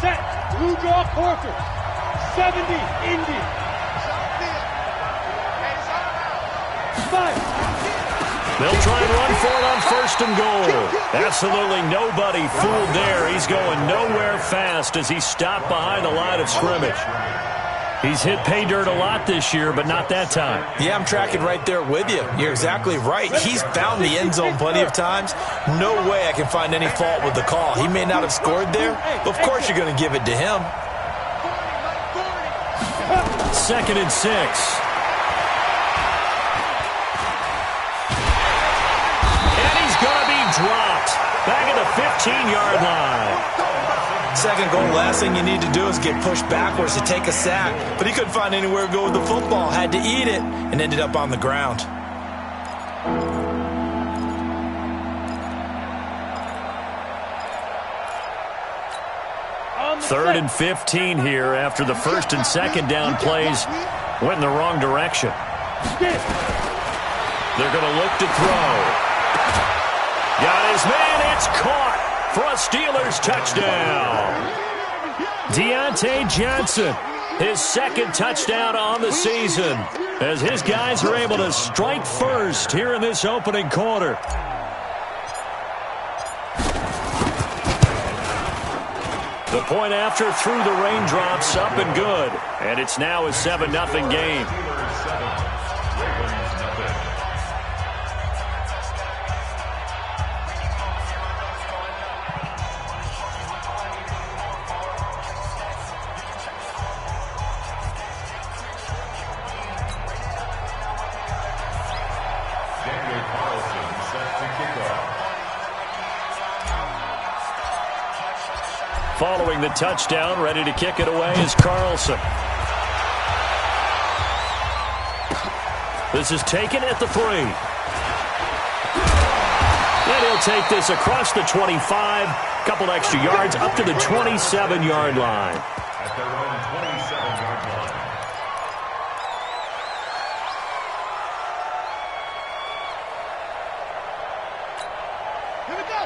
Set. Blue draw Corker. 70 Indy. 5. They'll try and run for it on 1st and goal. Absolutely nobody fooled there. He's going nowhere fast as he stopped behind the line of scrimmage. He's hit pay dirt a lot this year, but not that time. Yeah, I'm tracking right there with you. You're exactly right. He's found the end zone plenty of times. No way I can find any fault with the call. He may not have scored there, but of course you're going to give it to him. 2nd and 6. And he's going to be dropped. Back at the 15-yard line. 2nd goal, last thing you need to do is get pushed backwards to take a sack. But he couldn't find anywhere to go with the football. Had to eat it and ended up on the ground. Third and 15 here after the 1st and 2nd down plays went in the wrong direction. They're going to look to throw. Got his man. It's caught for a Steelers touchdown. Deontay Johnson, his 2nd touchdown on the season, as his guys are able to strike first here in this opening quarter. The point after through the raindrops, up and good. And it's now a 7-0 game. Following the touchdown, ready to kick it away is Carlson. This is taken at the 3. And he'll take this across the 25, couple extra yards up to the 27-yard line. At their own 27-yard line.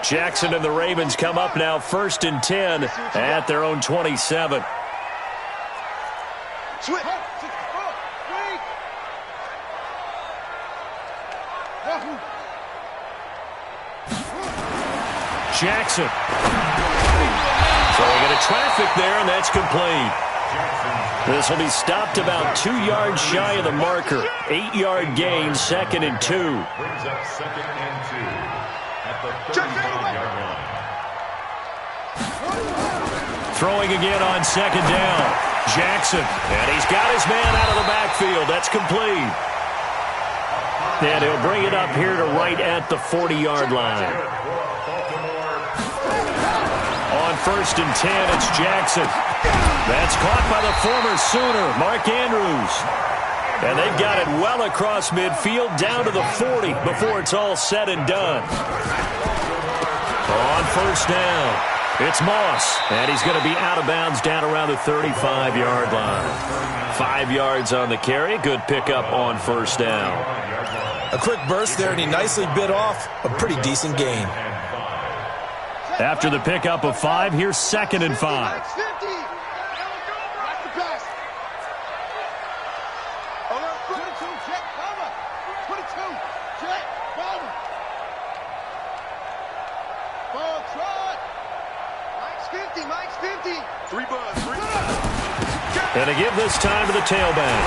Jackson and the Ravens come up now 1st and 10 at their own 27. Jackson. Throwing into traffic there, and that's complete. This will be stopped about 2 yards shy of the marker. 8-yard gain, 2nd and 2. Brings up 2nd and 2. At the 35-yard line. Throwing again on 2nd down. Jackson. And he's got his man out of the backfield. That's complete. And he'll bring it up here to right at the 40-yard line. On 1st and 10, it's Jackson. That's caught by the former Sooner, Mark Andrews. And they've got it well across midfield, down to the 40 before it's all said and done. On 1st down, it's Moss. And he's going to be out of bounds down around the 35-yard line. 5 yards on the carry. Good pickup on 1st down. A quick burst there, and he nicely bit off a pretty decent gain. After the pickup of 5, here's 2nd and 5. And to give this time to the tailback.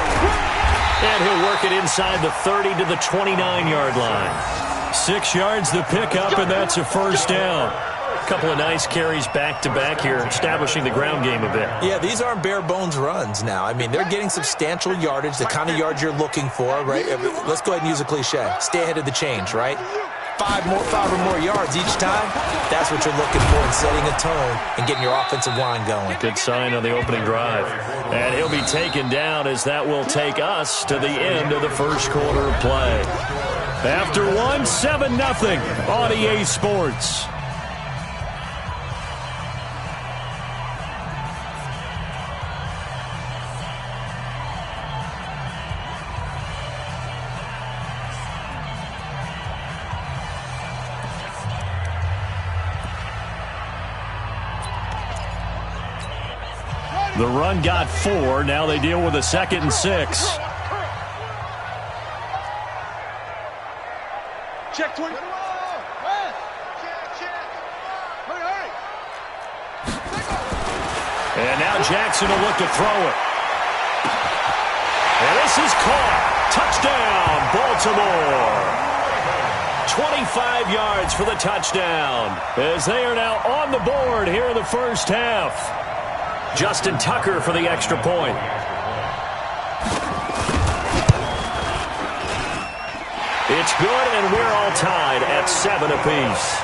And he'll work it inside the 30 to the 29-yard line. 6 yards the pickup, and that's a 1st down. A couple of nice carries back-to-back here, establishing the ground game a bit. Yeah, these aren't bare-bones runs now. I mean, they're getting substantial yardage, the kind of yards you're looking for, right? Let's go ahead and use a cliche. Stay ahead of the change, right? 5 or more yards each time, that's what you're looking for in setting a tone and getting your offensive line going. Good sign on the opening drive. And he'll be taken down as that will take us to the end of the 1st quarter of play. After 1, 7-0 on EA Sports. The run got 4. Now they deal with a 2nd and 6. Check 20. And now Jackson will look to throw it. And this is caught. Touchdown, Baltimore. 25 yards for the touchdown, as they are now on the board here in the first half. Justin Tucker for the extra point. It's good, and we're all tied at 7 apiece.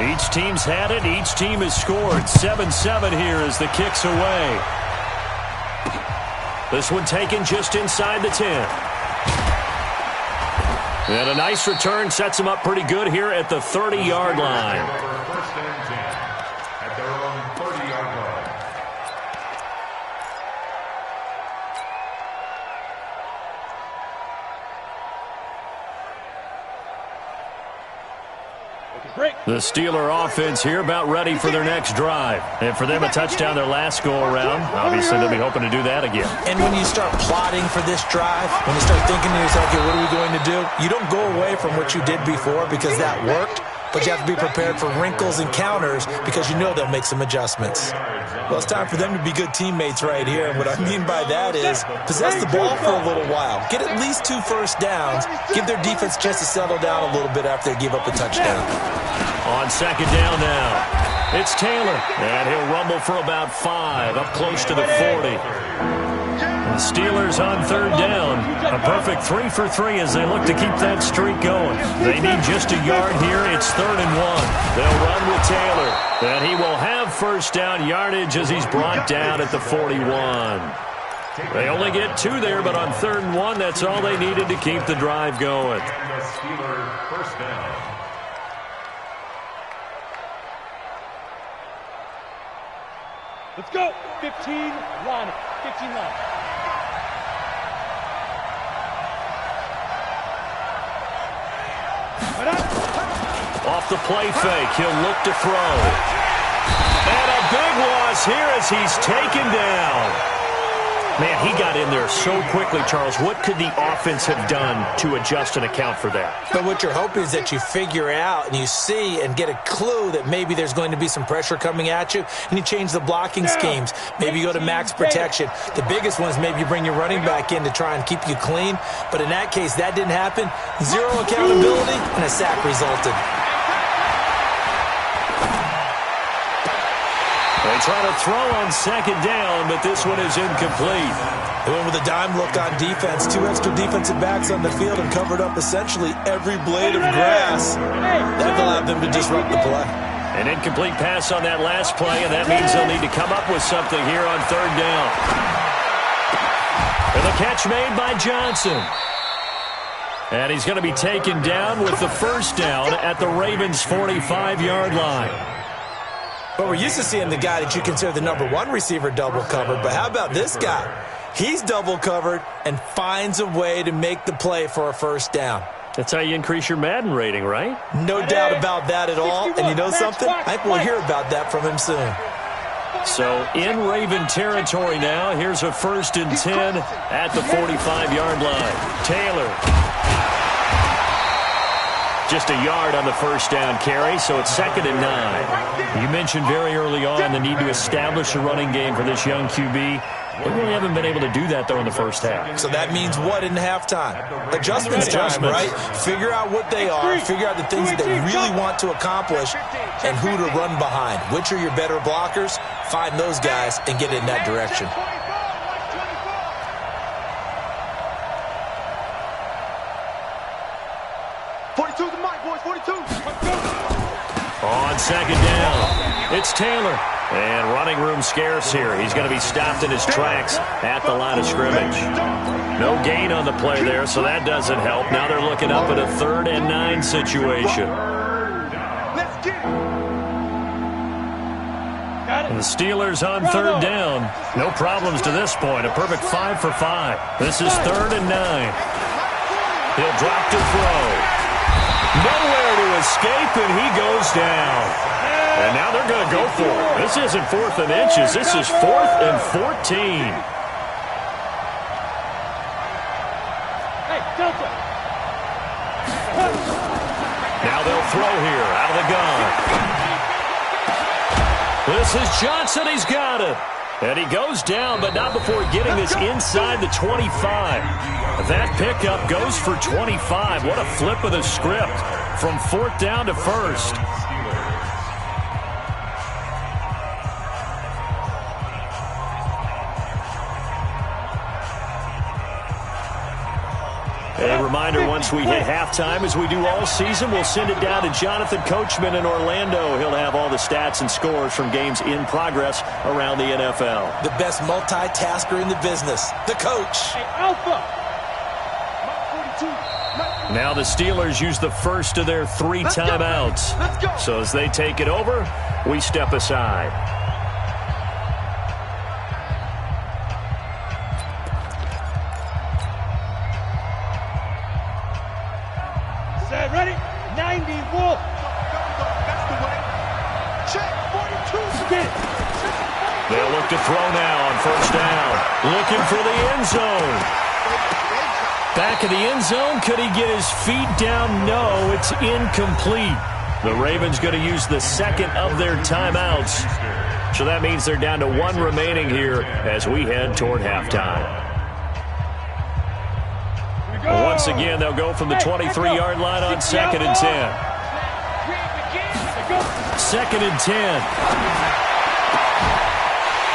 Each team's had it. Each team has scored. 7-7 here as the kick's away. This one taken just inside the 10. And a nice return sets them up pretty good here at the 30-yard line. First and 10 at their own 30-yard line. The Steeler offense here about ready for their next drive. And for them, a touchdown their last go-around. Obviously, they'll be hoping to do that again. And when you start plotting for this drive, when you start thinking to yourself, okay, what are we going to do? You don't go away from what you did before because that worked, but you have to be prepared for wrinkles and counters because you know they'll make some adjustments. Well, it's time for them to be good teammates right here. And what I mean by that is possess the ball for a little while. Get at least 2 first downs. Give their defense a chance to settle down a little bit after they give up a touchdown. On 2nd down now, it's Taylor. And he'll rumble for about 5, up close to the 40. The Steelers on 3rd down. A perfect 3 for 3 as they look to keep that streak going. They need just a yard here. It's 3rd and 1. They'll run with Taylor. And he will have first down yardage as he's brought down at the 41. They only get 2 there, but on 3rd and 1, that's all they needed to keep the drive going. And the Steeler first down. Let's go. 15, line it. 15 line. Off the play fake, he'll look to throw. And a big loss here as he's taken down. Man, he got in there so quickly, Charles. What could the offense have done to adjust and account for that? But what you're hoping is that you figure out and you see and get a clue that maybe there's going to be some pressure coming at you, and you change the blocking schemes. Maybe you go to max protection. The biggest one is maybe you bring your running back in to try and keep you clean. But in that case, that didn't happen. 0 accountability, and a sack resulted. They try to throw on 2nd down, but this one is incomplete. They went with a dime look on defense. 2 extra defensive backs on the field and covered up essentially every blade of grass. That allowed them to disrupt the play. An incomplete pass on that last play, and that means they'll need to come up with something here on 3rd down. And the catch made by Johnson. And he's going to be taken down with the first down at the Ravens' 45-yard line. But we're used to seeing the guy that you consider the #1 receiver double covered. But how about this guy? He's double covered and finds a way to make the play for a first down. That's how you increase your Madden rating, right? No doubt about that at all. And you know something? I think we'll hear about that from him soon. So in Raven territory now. Here's a 1st and 10 at the 45-yard line. Taylor. Just a yard on the first down carry, so it's 2nd and 9. You mentioned very early on the need to establish a running game for this young QB. They really haven't been able to do that, though, in the first half. So that means what in halftime? Adjustments time, right? Figure out what they are, figure out the things that they really want to accomplish, and who to run behind. Which are your better blockers? Find those guys and get in that direction. On 2nd down, it's Taylor. And running room scarce here. He's going to be stopped in his tracks at the line of scrimmage. No gain on the play there, so that doesn't help. Now they're looking up at a 3rd and 9 situation. And the Steelers on 3rd down. No problems to this point. A perfect 5 for 5. This is 3rd and 9. He'll drop to throw. Nowhere to escape, and he goes down. And now they're going to go for it. This isn't 4th and inches. This is 4th and 14. Hey, Delta. Now they'll throw here out of the gun. This is Johnson. He's got it. And he goes down, but not before getting this inside the 25. That pickup goes for 25. What a flip of the script from 4th down to 1st. A reminder, once we hit halftime, as we do all season, we'll send it down to Jonathan Coachman in Orlando. He'll have all the stats and scores from games in progress around the NFL. The best multitasker in the business, the coach. Hey, Alpha. Now the Steelers use the first of their 3 timeouts. So as they take it over, we step aside. Set, ready? 90, Wolf. That's the way. Check, 42. Get it. They'll look to throw now on 1st down. Looking for the end zone. Back of the end zone. Could he get his feet down? No, it's incomplete. The Ravens going to use the 2nd of their timeouts. So that means they're down to 1 remaining here as we head toward halftime. Once again, they'll go from the 23-yard line on 2nd and 10. 2nd and 10.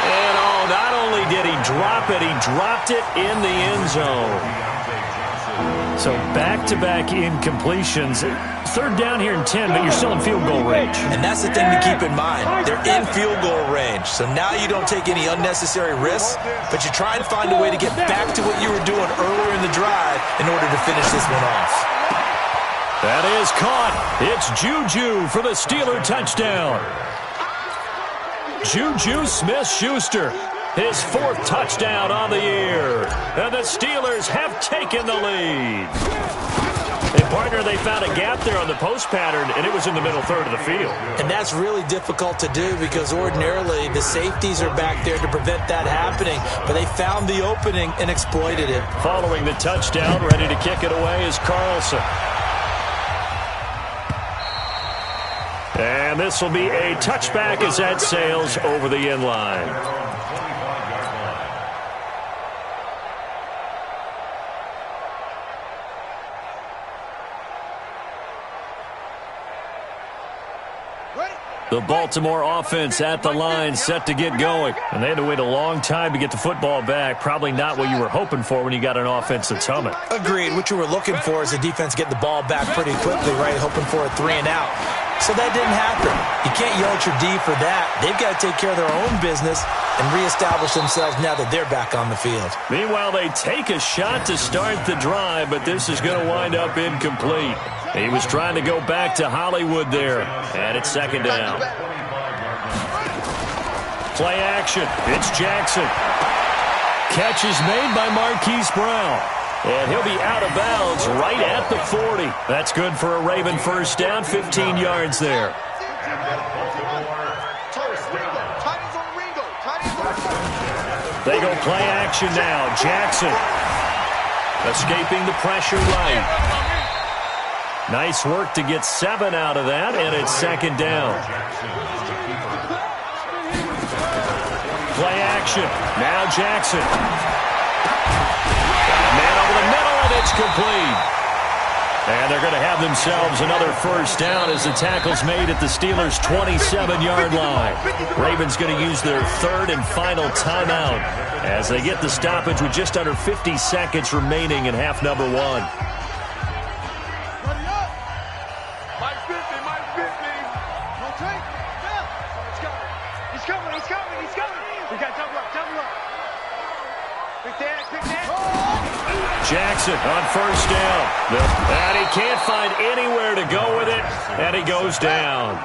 And not only did he drop it, he dropped it in the end zone. So back-to-back incompletions. 3rd down here and 10, but you're still in field goal range. And that's the thing to keep in mind. They're in field goal range. So now you don't take any unnecessary risks, but you try and find a way to get back to what you were doing earlier in the drive in order to finish this one off. That is caught. It's Juju for the Steeler touchdown. Juju Smith-Schuster, his 4th touchdown on the year. And the Steelers have taken the lead. And, partner, they found a gap there on the post pattern, and it was in the middle 3rd of the field. And that's really difficult to do because ordinarily the safeties are back there to prevent that happening. But they found the opening and exploited it. Following the touchdown, ready to kick it away is Carlson. And this will be a touchback as that sails over the end line. The Baltimore offense at the line, set to get going. And they had to wait a long time to get the football back. Probably not what you were hoping for when you got an offense that's humming. Agreed. What you were looking for is the defense get the ball back pretty quickly, right? Hoping for a 3 and out. So that didn't happen. You can't yell at your D for that. They've got to take care of their own business and reestablish themselves now that they're back on the field. Meanwhile, they take a shot to start the drive, but this is going to wind up incomplete. He was trying to go back to Hollywood there, and it's 2nd down. Play action. It's Jackson. Catch is made by Marquise Brown. And he'll be out of bounds right at the 40. That's good for a Raven 1st down, 15 yards there. They go play action now. Jackson escaping the pressure right. Nice work to get 7 out of that, and it's 2nd down. Play action. Now Jackson. Man over the middle, and it's complete. And they're going to have themselves another 1st down as the tackle's made at the Steelers' 27-yard line. Ravens going to use their 3rd and final timeout as they get the stoppage with just under 50 seconds remaining in half number 1. coming. We got double up. Quick dad. Jackson on first down. And he can't find anywhere to go with it, and he goes down.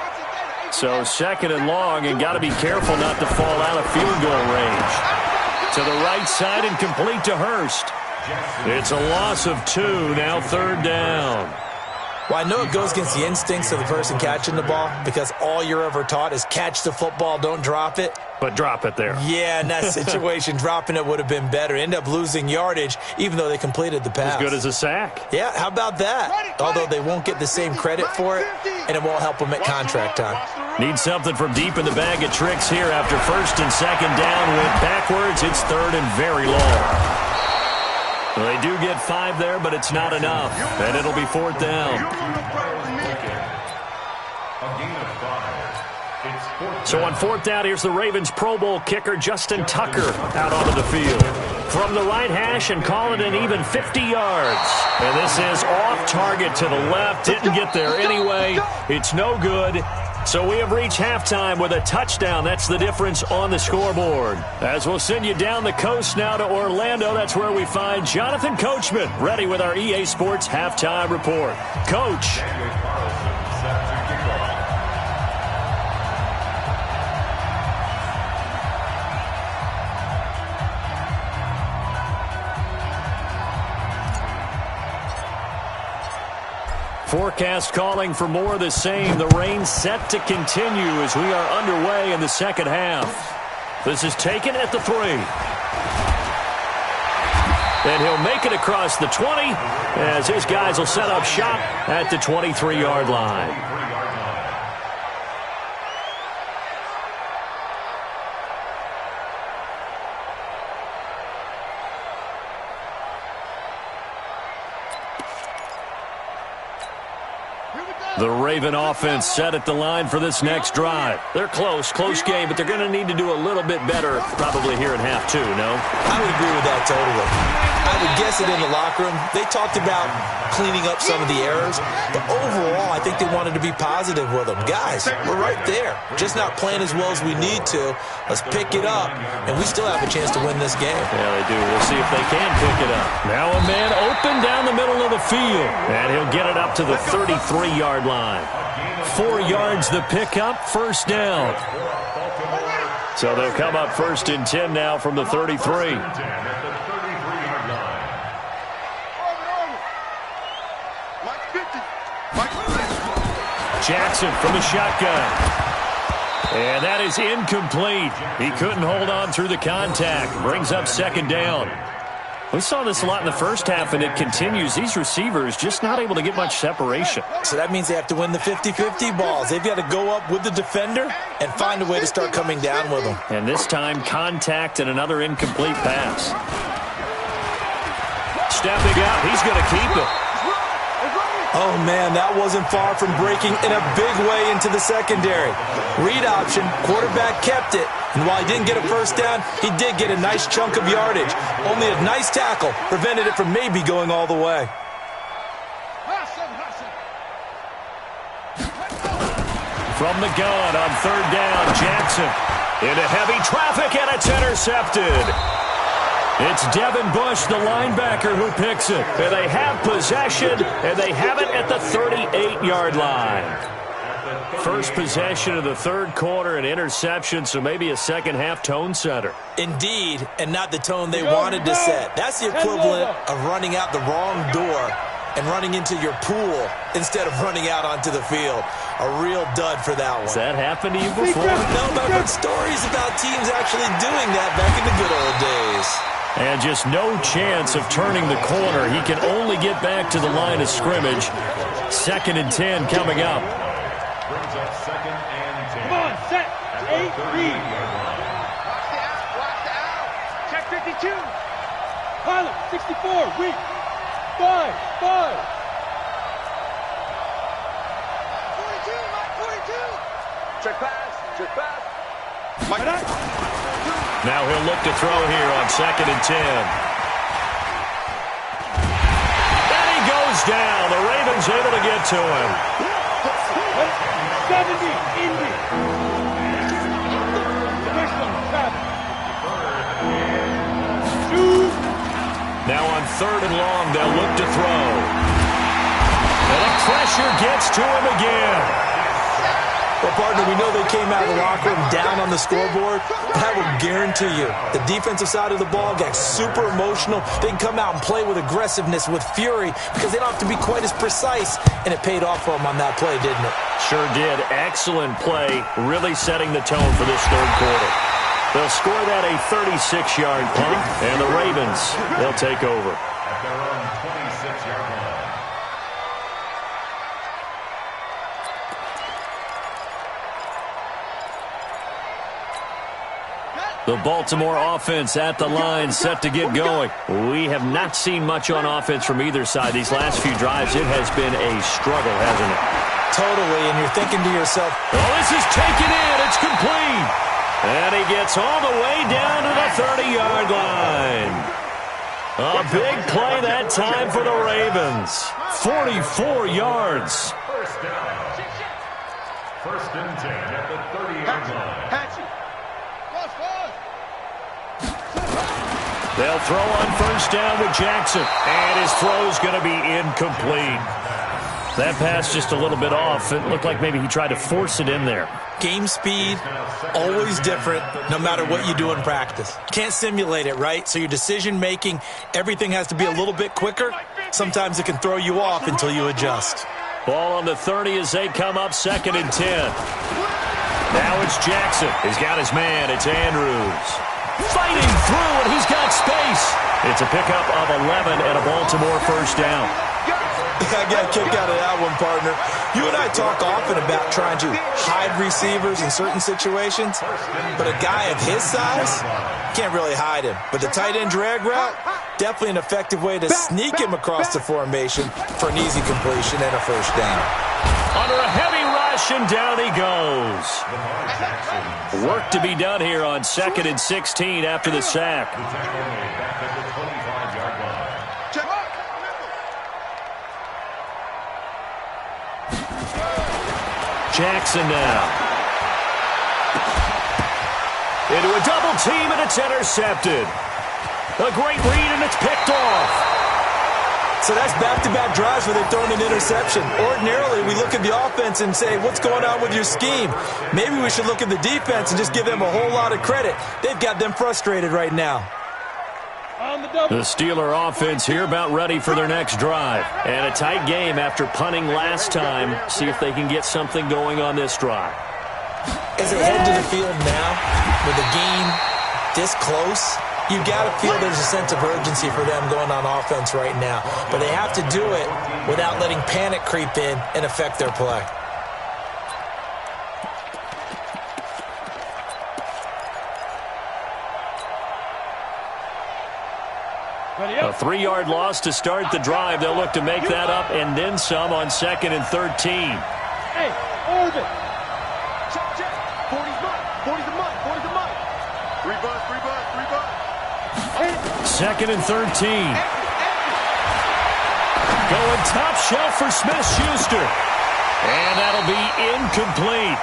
So second and long, and got to be careful not to fall out of field goal range. To the right side and complete to Hurst. It's a loss of 2, now third down. Well, I know it goes against the instincts of the person catching the ball because all you're ever taught is catch the football, don't drop it. But drop it there. Yeah, in that situation, dropping it would have been better. End up losing yardage, even though they completed the pass. As good as a sack. Yeah, how about that? Although they won't get the same credit for it, and it won't help them at contract time. Need something from deep in the bag of tricks here after first and second down. Went backwards. It's third and very long. Well, they do get 5 there, but it's not enough. And it'll be fourth down. So on fourth down, here's the Ravens Pro Bowl kicker Justin Tucker out onto the field. From the right hash and call it an even 50 yards. And this is off target to the left. Didn't get there anyway. It's no good. So we have reached halftime with a touchdown. That's the difference on the scoreboard. As we'll send you down the coast now to Orlando, that's where we find Jonathan Coachman ready with our EA Sports halftime report. Coach. Forecast calling for more of the same. The rain set to continue as we are underway in the second half. This is taken at the 3. And he'll make it across the 20 as his guys will set up shop at the 23-yard line. The Raven offense set at the line for this next drive. They're close game, but they're going to need to do a little bit better probably here in half 2, no? I would agree with that totally. I would guess it in the locker room. They talked about cleaning up some of the errors, but overall, I think they wanted to be positive with them. Guys, we're right there. Just not playing as well as we need to. Let's pick it up, and we still have a chance to win this game. Yeah, they do. We'll see if they can pick it up. Now a man open down the middle of the field, and he'll get it up to the 33-yard line. 4 yards the pickup, first down. So they'll come up first and 10 now from the 33. Jackson from the shotgun. And that is incomplete. He couldn't hold on through the contact. Brings up second down. We saw this a lot in the first half, and it continues. These receivers just not able to get much separation. So that means they have to win the 50-50 balls. They've got to go up with the defender and find a way to start coming down with them. And this time, contact and another incomplete pass. Stepping out, he's going to keep it. Oh, man, that wasn't far from breaking in a big way into the secondary. Read option, quarterback kept it. And while he didn't get a first down, he did get a nice chunk of yardage. Only a nice tackle prevented it from maybe going all the way. From the gun on third down, Jackson. Into heavy traffic, and it's intercepted. It's Devin Bush, the linebacker, who picks it. And they have possession, and they have it at the 38-yard line. First possession of the third quarter, an interception, so maybe a second-half tone setter. Indeed, and not the tone they wanted to set. That's the equivalent of running out the wrong door and running into your pool instead of running out onto the field. A real dud for that one. Has that happened to you before? No, but I've heard stories about teams actually doing that back in the good old days. And just no chance of turning the corner. He can only get back to the line of scrimmage. Second and 10 coming up. Brings up second and 10. Come on, set. 8, read. Watch the out. Check 52. Pilot, 64, weak. 5. 42, Mike, 42. Check pass. Mike. Now he'll look to throw here on second and 10. And he goes down. The Ravens able to get to him. 70, Indy. Now on 3rd and long, they'll look to throw. And the pressure gets to him again. Well, partner, we know they came out of the locker room down on the scoreboard. That will guarantee you the defensive side of the ball got super emotional. They can come out and play with aggressiveness, with fury, because they don't have to be quite as precise. And it paid off for them on that play, didn't it? Sure did. Excellent play, really setting the tone for this 3rd quarter. They'll score that a 36-yard punt, and the Ravens, they'll take over. At their own 26-yard line. The Baltimore offense at the line, set to get going. We have not seen much on offense from either side. These last few drives, it has been a struggle, hasn't it? Totally, and you're thinking to yourself, oh, this is taken in. It's complete. And he gets all the way down to the 30-yard line. A big play that time for the Ravens. 44 yards. First down. 1st and 10 at the 30-yard line. They'll throw on 1st down with Jackson. And his throw's going to be incomplete. That pass just a little bit off. It looked like maybe he tried to force it in there. game speed, always different, no matter what you do in practice. Can't simulate it, right? So your decision-making, everything has to be a little bit quicker. Sometimes it can throw you off until you adjust. Ball on the 30 as they come up 2nd and 10. Now it's Jackson. He's got his man. It's Andrews. Fighting through, and he's got space. It's a pickup of 11 and a Baltimore first down. I got a kick out of that one, partner. You and I talk often about trying to hide receivers in certain situations, but a guy of his size can't really hide him. But the tight end drag route, definitely an effective way to sneak him across the formation for an easy completion and a first down. Under a heavy rush, and down he goes. Work to be done here on 2nd and 16 after the sack. Jackson now. Into a double team, and it's intercepted. A great read, and it's picked off. So that's back-to-back drives where they've thrown an interception. Ordinarily, we look at the offense and say, what's going on with your scheme? Maybe we should look at the defense and just give them a whole lot of credit. They've got them frustrated right now. The Steeler offense here about ready for their next drive. And a tight game after punting last time. See if they can get something going on this drive. As they head to the field now, with the game this close, you've got to feel there's a sense of urgency for them going on offense right now. But they have to do it without letting panic creep in and affect their play. A 3-yard loss to start the drive. They'll look to make that up and then some on 2nd and 13. Hey, Orbit. Check. 40's mine. 40's the mine. 40's the mine. 3 bus. 2nd and 13. Going top shelf for Smith-Schuster. And that'll be incomplete.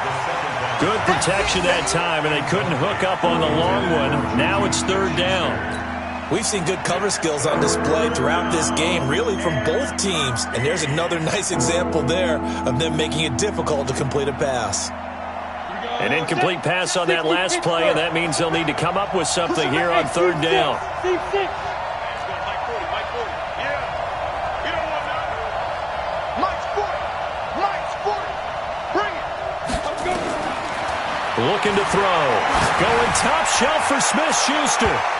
Good protection that time, and they couldn't hook up on the long one. Now it's 3rd down. We've seen good cover skills on display throughout this game, really from both teams. And there's another nice example there of them making it difficult to complete a pass. An incomplete pass on that last play, and that means they'll need to come up with something here on 3rd down. Looking to throw. Going top shelf for Smith-Schuster.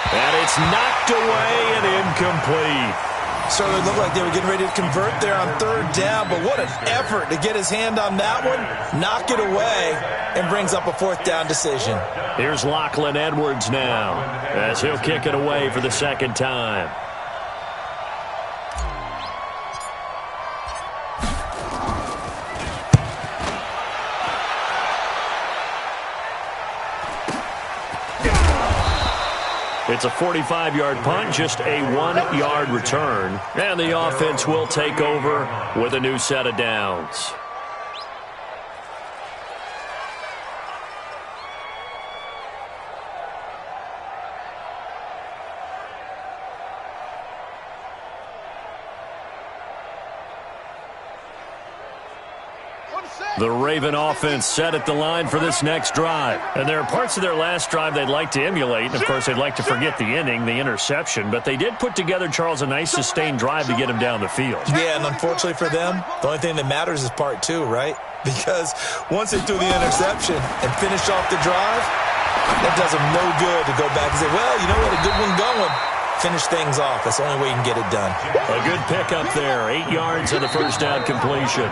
And it's knocked away and incomplete. Certainly looked like they were getting ready to convert there on 3rd down, but what an effort to get his hand on that one, knock it away, and brings up a 4th down decision. Here's Lachlan Edwards now, as he'll kick it away for the 2nd time. It's a 45-yard punt, just a 1-yard return. And the offense will take over with a new set of downs. The Raven offense set at the line for this next drive. And there are parts of their last drive they'd like to emulate. And, of course, they'd like to forget the ending, the interception. But they did put together, Charles, a nice sustained drive to get him down the field. Yeah, and unfortunately for them, the only thing that matters is part two, right? Because once they threw the interception and finished off the drive, that does them no good to go back and say, well, you know what, a good one going. Finish things off. That's the only way you can get it done. A good pickup there. 8 yards on the first down completion.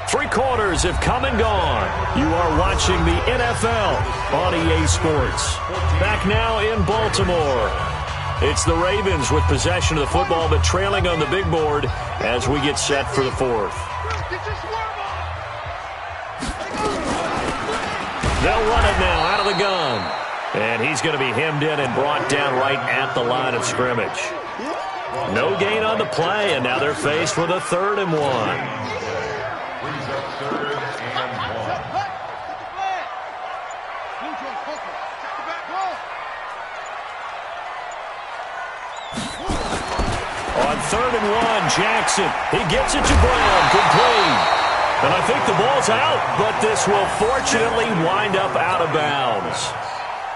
3 quarters have come and gone. You are watching the NFL on EA Sports. Back now in Baltimore. It's the Ravens with possession of the football, but trailing on the big board as we get set for the fourth. They'll run it now out of the gun. And he's going to be hemmed in and brought down right at the line of scrimmage. No gain on the play, and now they're faced with a 3rd and 1. On 3rd and 1, Jackson. He gets it to Brown, complete. And I think the ball's out, but this will fortunately wind up out of bounds.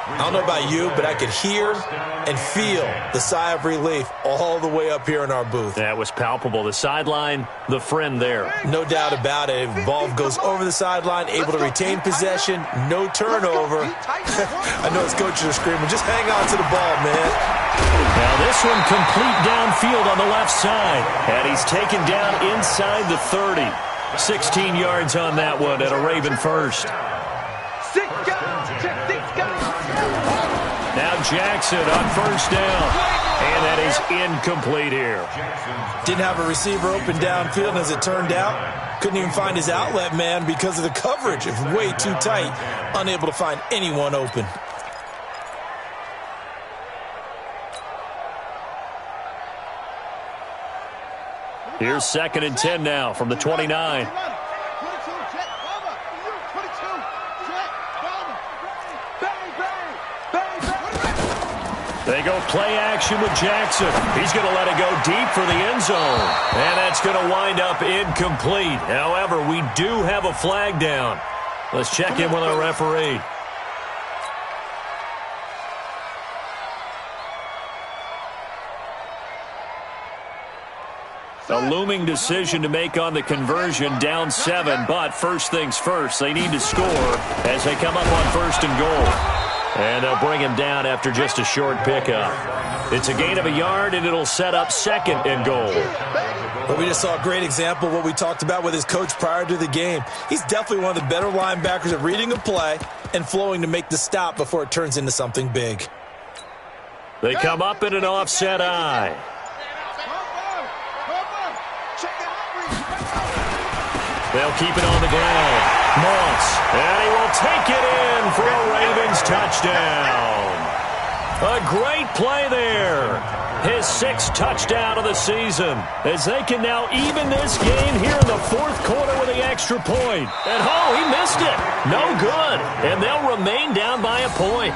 I don't know about you, but I could hear and feel the sigh of relief all the way up here in our booth. That was palpable. The sideline, the friend there. No doubt about it. Ball goes over the sideline, able to retain possession, no turnover. I know his coaches are screaming, just hang on to the ball, man. Now this one complete downfield on the left side. And he's taken down inside the 30. 16 yards on that one at a Raven first. Now Jackson on first down. And that is incomplete here. Didn't have a receiver open downfield, and as it turned out, couldn't even find his outlet man because of the coverage. It was way too tight, unable to find anyone open. Here's 2nd and 10 now from the 29. They go play action with Jackson. He's going to let it go deep for the end zone. And that's going to wind up incomplete. However, we do have a flag down. Let's check in with our referee. A looming decision to make on the conversion, down 7. But first things first, they need to score as they come up on 1st and goal. And they'll bring him down after just a short pickup. It's a gain of a yard, and it'll set up 2nd and goal. But we just saw a great example of what we talked about with his coach prior to the game. He's definitely one of the better linebackers at reading a play and flowing to make the stop before it turns into something big. They come up in an offset eye. They'll keep it on the ground. Moss, and he will take it in for a Ravens touchdown. A great play there. His 6th touchdown of the season, as they can now even this game here in the 4th quarter with the extra point. And he missed it. No good. And they'll remain down by a point.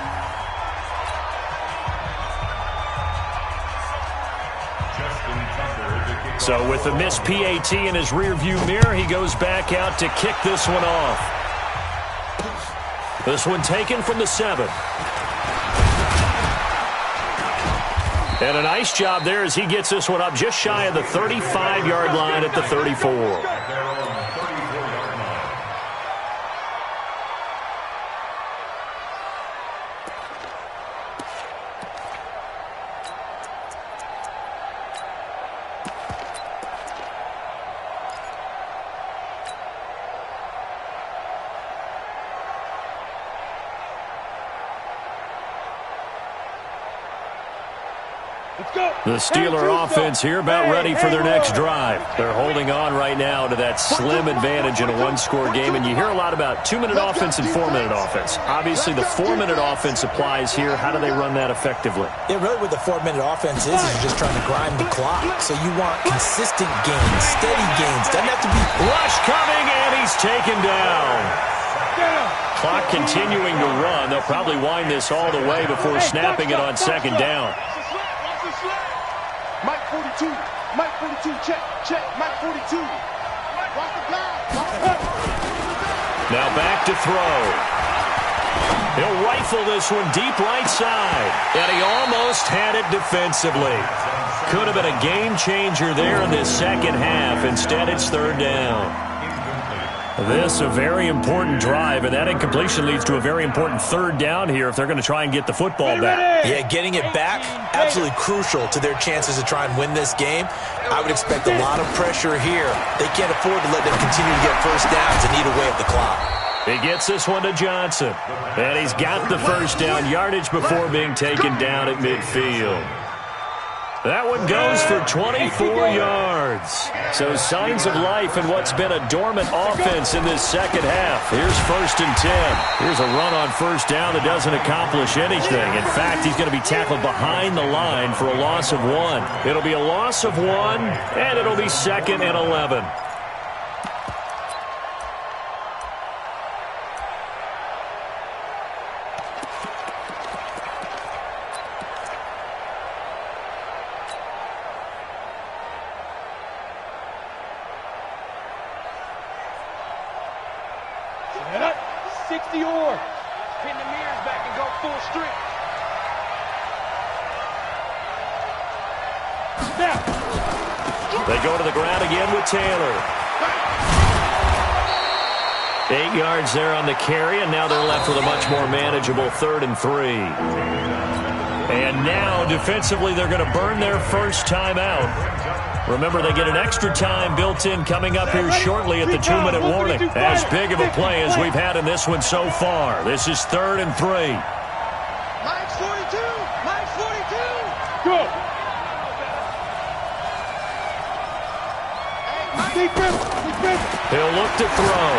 So with the missed PAT in his rearview mirror, he goes back out to kick this one off. This one taken from the 7. And a nice job there as he gets this one up just shy of the 35-yard line at the 34. The Steeler offense here about ready for their next drive. They're holding on right now to that slim advantage in a one-score game, and you hear a lot about 2-minute offense and 4-minute offense. Obviously, the 4-minute offense applies here. How do they run that effectively? Yeah, really what the 4-minute offense is you're just trying to grind the clock. So you want consistent gains, steady gains. Doesn't have to be... Rush coming, and he's taken down. Clock continuing to run. They'll probably wind this all the way before snapping it on 2nd down. Mike 42, check, Mike 42. Watch the guy. Now back to throw. He'll rifle this one deep right side. And he almost had it defensively. Could have been a game changer there in this second half. Instead, it's third down. This a very important drive, and that incompletion leads to a very important third down here if they're going to try and get the football back. Yeah, getting it back, absolutely crucial to their chances to try and win this game. I would expect a lot of pressure here. They can't afford to let them continue to get first downs and eat away at the clock. He gets this one to Johnson, and he's got the first down yardage before being taken down at midfield. That one goes for 24 yards. So signs of life in what's been a dormant offense in this second half. Here's 1st and 10. Here's a run on first down that doesn't accomplish anything. In fact, he's going to be tackled behind the line for a loss of 1. It'll be a loss of 1, and it'll be 2nd and 11. Set up, 60 or. Pin the mirrors back and go full strength. Snap. They go to the ground again with Taylor. 8 yards there on the carry, and now they're left with a much more manageable 3rd and 3. And now, defensively, they're going to burn their first timeout. Remember, they get an extra time built in coming up here shortly at the 2-minute warning. As big of a play as we've had in this one so far. This is 3rd and 3. Mike's 42. Mike's 42. Go. He'll look to throw.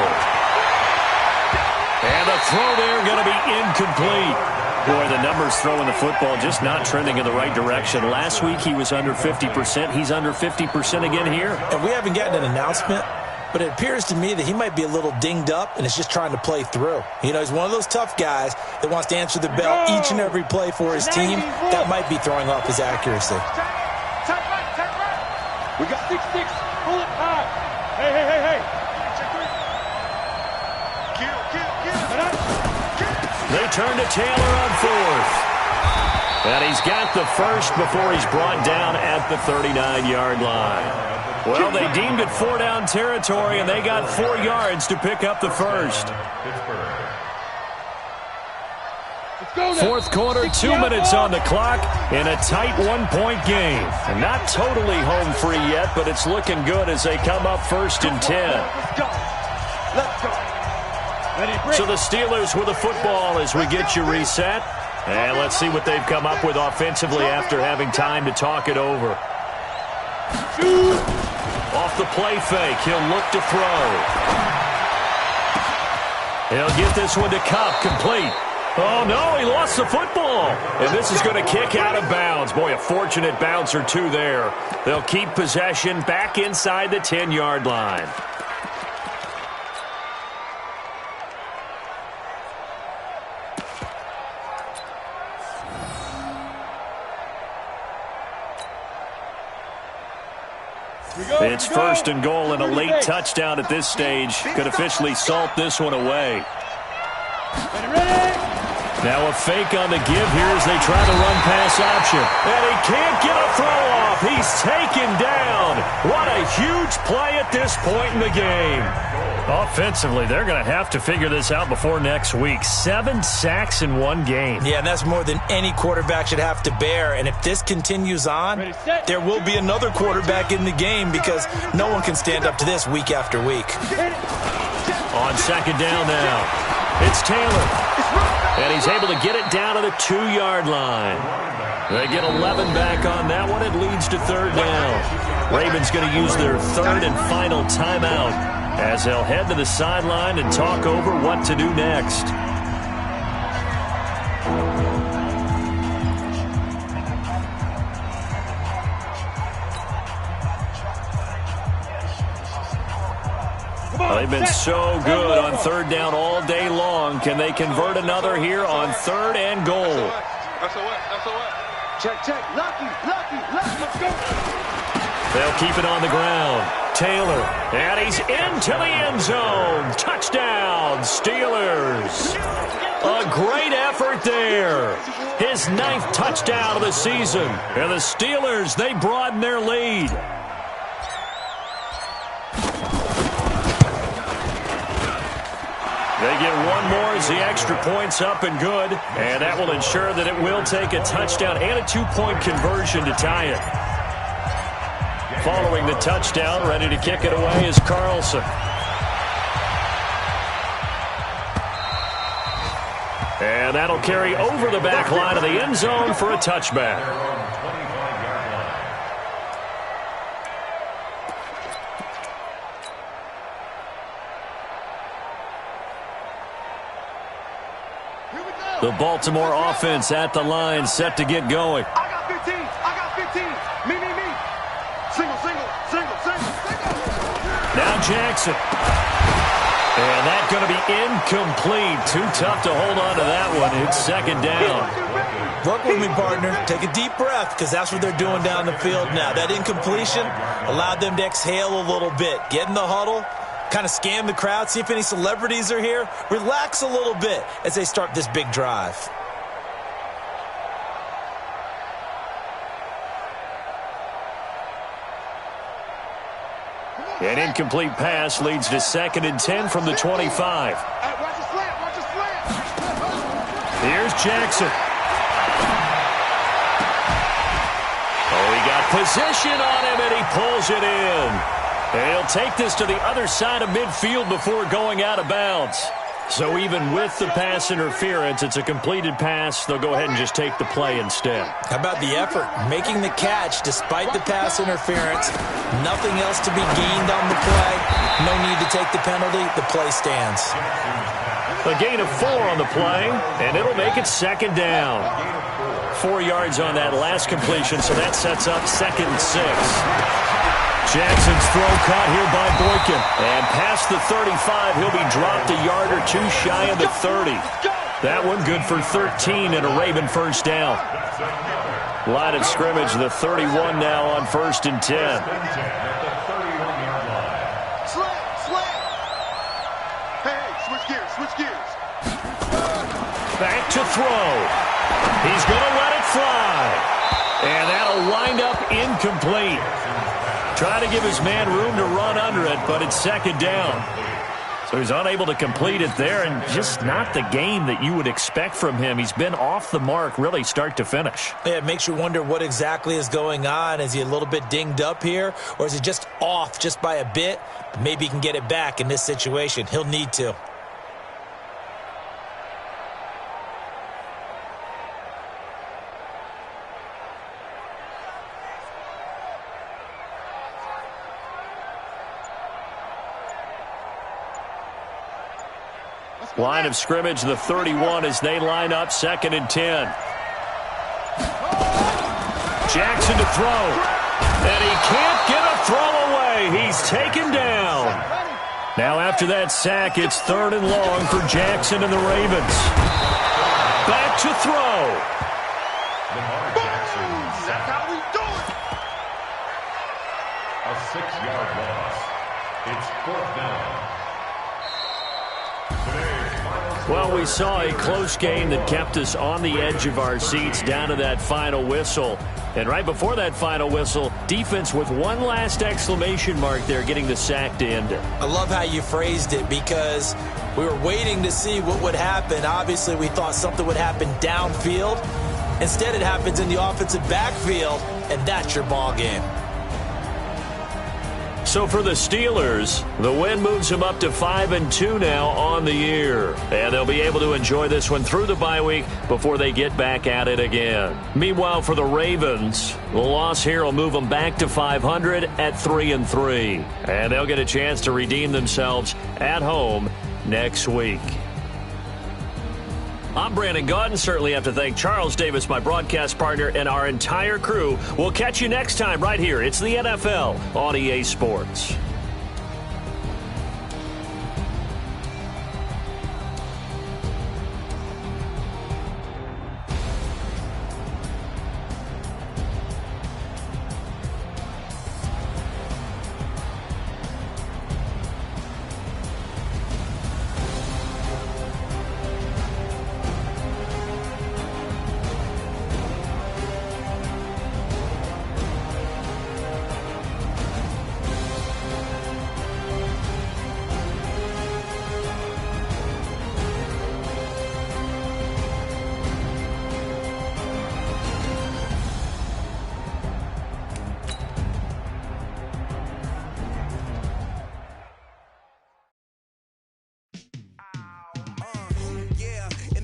And the throw there going to be incomplete. Boy, the numbers throwing the football just not trending in the right direction. Last week he was under 50%. He's under 50% again here. And we haven't gotten an announcement, but it appears to me that he might be a little dinged up and is just trying to play through. You know, he's one of those tough guys that wants to answer the bell each and every play for his team. That might be throwing off his accuracy. We got 6-6. Pull it high. Hey. They turn to Taylor on 4th. And he's got the first before he's brought down at the 39-yard line. Well, they deemed it 4-down territory, and they got 4 yards to pick up the first. Fourth quarter, 2 minutes on the clock in a tight 1-point game. And not totally home free yet, but it's looking good as they come up 1st and 10. Let's go. So the Steelers with the football as we get you reset. And let's see what they've come up with offensively after having time to talk it over. Off the play fake, he'll look to throw. He'll get this one to Cup, complete. Oh, no, he lost the football. And this is going to kick out of bounds. Boy, a fortunate bounce or two there. They'll keep possession back inside the 10-yard line. It's 1st and goal and a late touchdown at this stage. Could officially salt this one away. Now a fake on the give here as they try to run pass option. And he can't get a throw off. He's taken down. What a huge play at this point in the game. Offensively, they're going to have to figure this out before next week. 7 sacks in one game. Yeah, and that's more than any quarterback should have to bear. And if this continues on, there will be another quarterback in the game because no one can stand up to this week after week. On 2nd down now, it's Taylor. And he's able to get it down to the 2-yard line. They get 11 back on that one. It leads to 3rd down. Ravens going to use their 3rd and final timeout as they'll head to the sideline and talk over what to do next. They've been so good on 3rd down all day long. Can they convert another here on 3rd and goal? That's a what? Check. Lucky. Let's go. They'll keep it on the ground. Taylor, and he's into the end zone. Touchdown, Steelers. A great effort there. His 9th touchdown of the season. And the Steelers, they broaden their lead. They get one more as the extra point's up and good. And that will ensure that it will take a touchdown and a 2-point conversion to tie it. Following the touchdown, ready to kick it away is Carlson. And that'll carry over the back line of the end zone for a touchback. The Baltimore offense at the line, set to get going. I got 15. I got 15. Me. Single. Now Jackson. And that's going to be incomplete. Too tough to hold on to that one. It's second down. Work with me, partner. Take a deep breath, because that's what they're doing down the field now. That incompletion allowed them to exhale a little bit. Get in the huddle, kind of scan the crowd, see if any celebrities are here. Relax a little bit as they start this big drive. An incomplete pass leads to 2nd and 10 from the 25. Watch the slant. Here's Jackson. Oh, he got position on him, and he pulls it in. And he'll take this to the other side of midfield before going out of bounds. So even with the pass interference, it's a completed pass. They'll go ahead and just take the play instead. How about the effort? Making the catch despite the pass interference. Nothing else to be gained on the play. No need to take the penalty. The play stands. A gain of 4 on the play, and it'll make it second down. 4 yards on that last completion, so that sets up 2nd and 6. Jackson's throw caught here by Boykin. And past the 35, he'll be dropped a yard or 2 shy of the 30. That one good for 13 and a Raven first down. Line of scrimmage, the 31 now on 1st and 10. Slant. Hey, switch gears. Back to throw. He's going to let it fly. And that'll wind up incomplete. Trying to give his man room to run under it, but it's second down. So he's unable to complete it there, and just not the game that you would expect from him. He's been off the mark really start to finish. Yeah, it makes you wonder what exactly is going on. Is he a little bit dinged up here, or is he just off just by a bit? Maybe he can get it back in this situation. He'll need to. Line of scrimmage, the 31 as they line up 2nd and 10. Jackson to throw. And he can't get a throw away. He's taken down. Now after that sack, it's 3rd and long for Jackson and the Ravens. Back to throw. That's how we do it. A 6-yard loss. It's 4th down. Well, we saw a close game that kept us on the edge of our seats down to that final whistle. And right before that final whistle, defense with one last exclamation mark there, getting the sack to end it. I love how you phrased it, because we were waiting to see what would happen. Obviously, we thought something would happen downfield. Instead, it happens in the offensive backfield, and that's your ball game. So for the Steelers, the win moves them up to 5-2 now on the year. And they'll be able to enjoy this one through the bye week before they get back at it again. Meanwhile, for the Ravens, the loss here will move them back to 500 at 3-3. And they'll get a chance to redeem themselves at home next week. I'm Brandon Gaudin. Certainly have to thank Charles Davis, my broadcast partner, and our entire crew. We'll catch you next time right here. It's the NFL on EA Sports.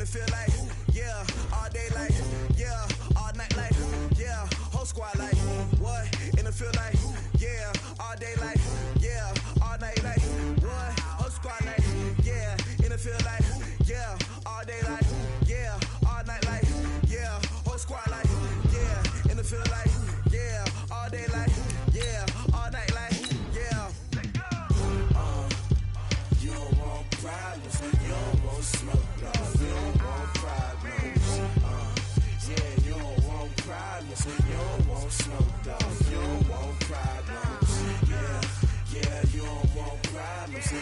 feel like, yeah, all day like, yeah, all night like, yeah, whole squad like, what? In the feel like, yeah, all day like, yeah, all night like, what? Whole squad like, yeah, in the feel like, yeah, all day like, yeah, all night like, yeah, whole squad like, yeah, in the feel like, yeah, all day like, yeah, all night like, yeah. You don't want problems, you don't want smoke, no, you don't want problems. Yeah, you don't want problems, you don't want smoke, dog, you don't want problems. Yeah, you don't want problems, you